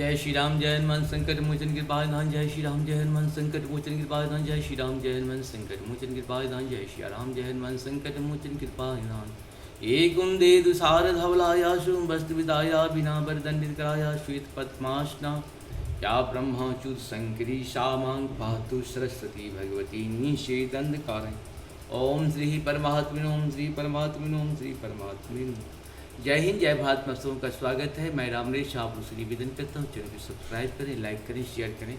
जय श्री राम जय हनुमान संकट मोचन कृपाधाम। जय श्री राम जय हनुमान संकट मोचन कृपाधाम। जय श्री राम जय हनुमान संकट मोचन कृपाधाम। जय श्री राम जय हनुमान संकट मोचन कृपाधाम। एक कुंदे दुसार धवलाया शुभ वस्त्र विदाया बिना वरदंडित कराया श्वेत पद्मासना या ब्रह्माच्युत शंकरी शामांग पातु सरस्वती भगवती निषेदंध कारण। ओम श्री परमात्मने ओम श्री परमात्मने ओम श्री परमात्मने। जय हिंद जय भारत में सबका स्वागत है। मैं रामरेश आप उसे निवेदन करता हूँ, चैनल को सब्सक्राइब करें, लाइक करें, शेयर करें।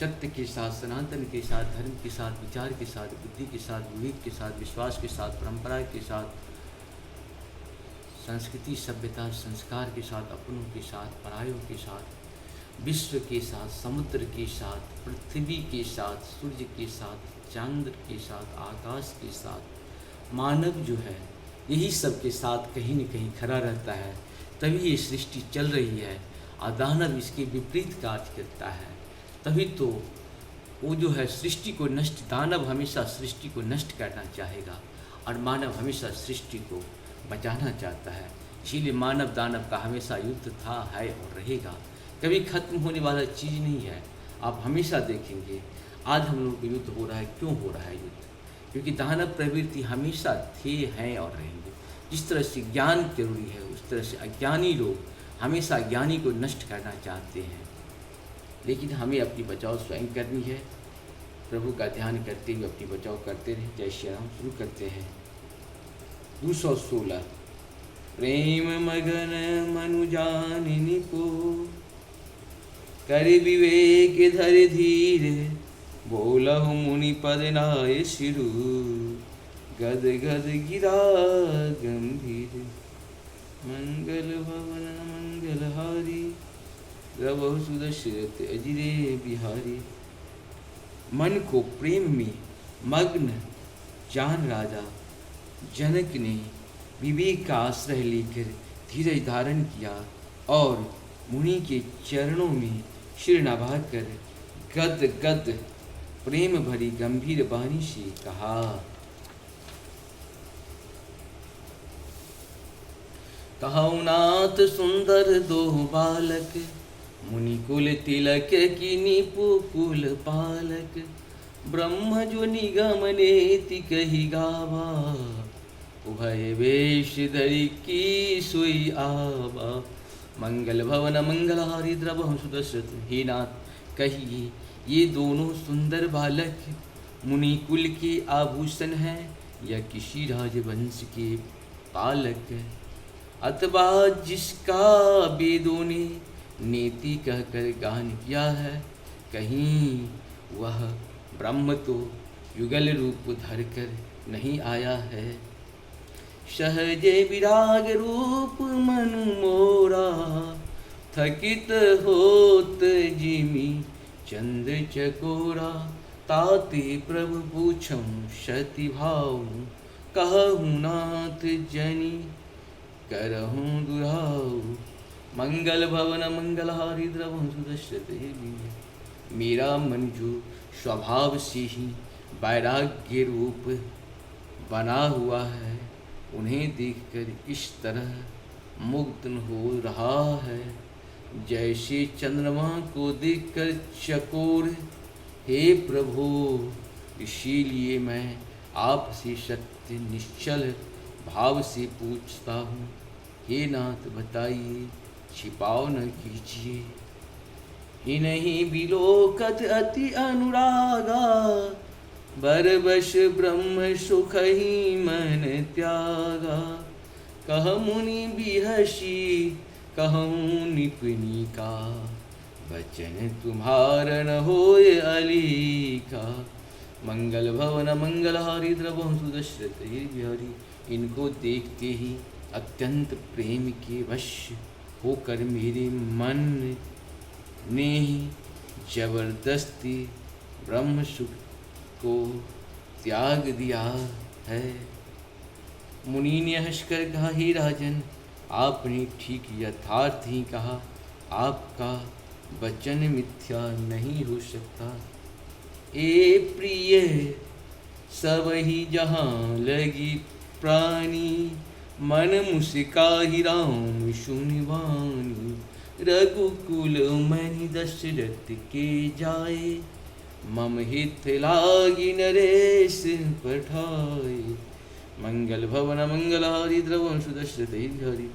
सत्य के साथ, सनातन के साथ, धर्म के साथ, विचार के साथ, बुद्धि के साथ, विवेक के साथ, विश्वास के साथ, परंपरा के साथ, संस्कृति सभ्यता संस्कार के साथ, अपनों के साथ, परायों के साथ, विश्व के साथ, समुद्र के साथ, पृथ्वी के साथ, सूर्य के साथ, चंद्र के साथ, आकाश के साथ, मानव जो है यही सब के साथ कहीं न कहीं खड़ा रहता है, तभी ये सृष्टि चल रही है। और दानव इसके विपरीत कार्य करता है, तभी तो वो जो है सृष्टि को नष्ट, दानव हमेशा सृष्टि को नष्ट करना चाहेगा और मानव हमेशा सृष्टि को बचाना चाहता है। इसीलिए मानव दानव का हमेशा युद्ध था, है और रहेगा, कभी खत्म होने वाला चीज़ नहीं है। आप हमेशा देखेंगे आज हम लोग का युद्ध हो रहा है। क्यों हो रहा है युद्ध? क्योंकि दानव प्रवृत्ति हमेशा थे, हैं और रहेंगे। जिस तरह से ज्ञान जरूरी है, उस तरह से अज्ञानी लोग हमेशा ज्ञानी को नष्ट करना चाहते हैं। लेकिन हमें अपनी बचाव स्वयं करनी है। प्रभु का ध्यान करते हुए अपनी बचाव करते रहे। जय श्री राम। शुरू करते हैं। 216 प्रेम मगन मनुजानिनी को कर विवेक धर धीर बोलहु मुनि पद नाय शिरु गद गद गिरा गंभीर मंगल भवन मंगलहारी रवहु सुदशरथ अजिरे बिहारी। मन को प्रेम में मग्न जान राजा जनक ने विवेक का आश्रय लेकर धीरज धारण किया और मुनि के चरणों में सिर नभाकर गद गद प्रेम भरी गंभीर वाणी से कहा। कहु नाथ सुंदर दो बालक मुनि कुल तिलक की निपु कुल पालक ब्रह्म जो निगम नेति कही गावा उभय वेश धरि की सोई आवा। मंगल भवन मंगलहारी द्रवहु सुदशरथ। हे नाथ कहिए ये दोनों सुंदर बालक मुनि कुल के आभूषण हैं या किसी राजवंश के पालक, अथवा जिसका वेदों ने नीति कहकर गान किया है। कहीं वह ब्रह्म तो युगल रूप धरकर नहीं आया है। सहज विराग रूप मन मोरा थकित होत जिमी चंद्र चकोरा ताते प्रभु पूछम शति भाव कहूँ नाथ जनी करहूँ दुराऊ। मंगल भवन मंगलहारी द्रवहु सुदशरथ। मेरा मन जो स्वभाव से ही वैराग्य रूप बना हुआ है, उन्हें देखकर इस तरह मुग्ध हो रहा है जैसे चंद्रमा को देखकर चकोर। हे प्रभु, इसीलिए मैं आपसे सत्य निश्चल भाव से पूछता हूँ। हे नाथ बताइए, छिपाओ न कीजिए। ही नहीं बिलोकत अति अनुरागा बरबश ब्रह्म सुख ही मन त्यागा। कह मुनि बिहसी कहूँ निपुणी का बचन तुम्हारा न होय अली का। मंगल भवन मंगलहारी द्रवहु सुदशरथ बिहारी। इनको देखते ही अत्यंत प्रेम के वश होकर मेरे मन ने ही जबरदस्ती ब्रह्म सुख को त्याग दिया है। मुनि ने हंसकर कहा, हे राजन, आपने ठीक यथार्थ ही कहा। आपका वचन मिथ्या नहीं हो सकता। ए प्रिय सब ही जहाँ लगी प्राणी मन मुस्का ही राम सुनिवानी। रघुकुल मणि दशरथ के जाए, मम हित लागी नरेश पठाए। मंगल भवन मंगलहारी द्रवंशु दशरथ हरि।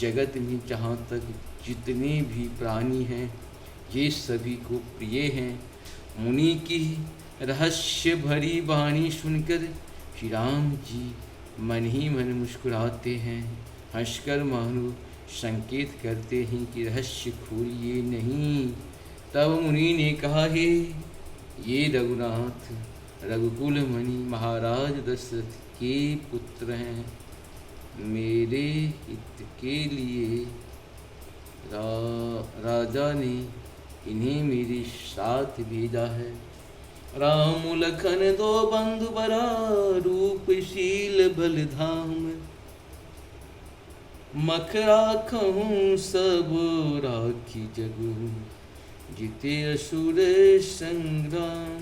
जगत में जहाँ तक जितने भी प्राणी हैं ये सभी को प्रिय हैं। मुनि की रहस्य भरी वाणी सुनकर श्री राम जी मन ही मन मुस्कुराते हैं। हंसकर मानो संकेत करते हैं कि रहस्य खोलिए नहीं। तब मुनि ने कहा, हे ये रघुनाथ रघुकुल मणि महाराज दशरथ के पुत्र हैं। मेरे हित के लिए राजा ने इन्हें मेरे साथ भेजा है। राम लखन दो बंधु बरा, रूपशील बलधाम। मख राखहूँ सब राखी जगु, जिते असुर संग्राम।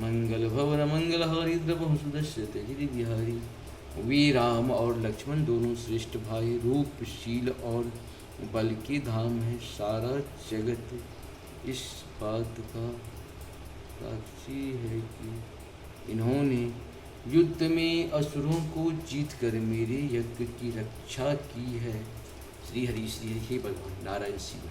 मंगल भवन मंगलहारी द्रवंशु दशरथ हरि बिहारी। वे राम और लक्ष्मण दोनों श्रेष्ठ भाई, रूपशील और बल के धाम है। सारा जगत इस बात का साक्षी है कि इन्होंने युद्ध में असुरों को जीतकर मेरे यज्ञ की रक्षा की है। श्री हरि हे भगवान नारायण शिव।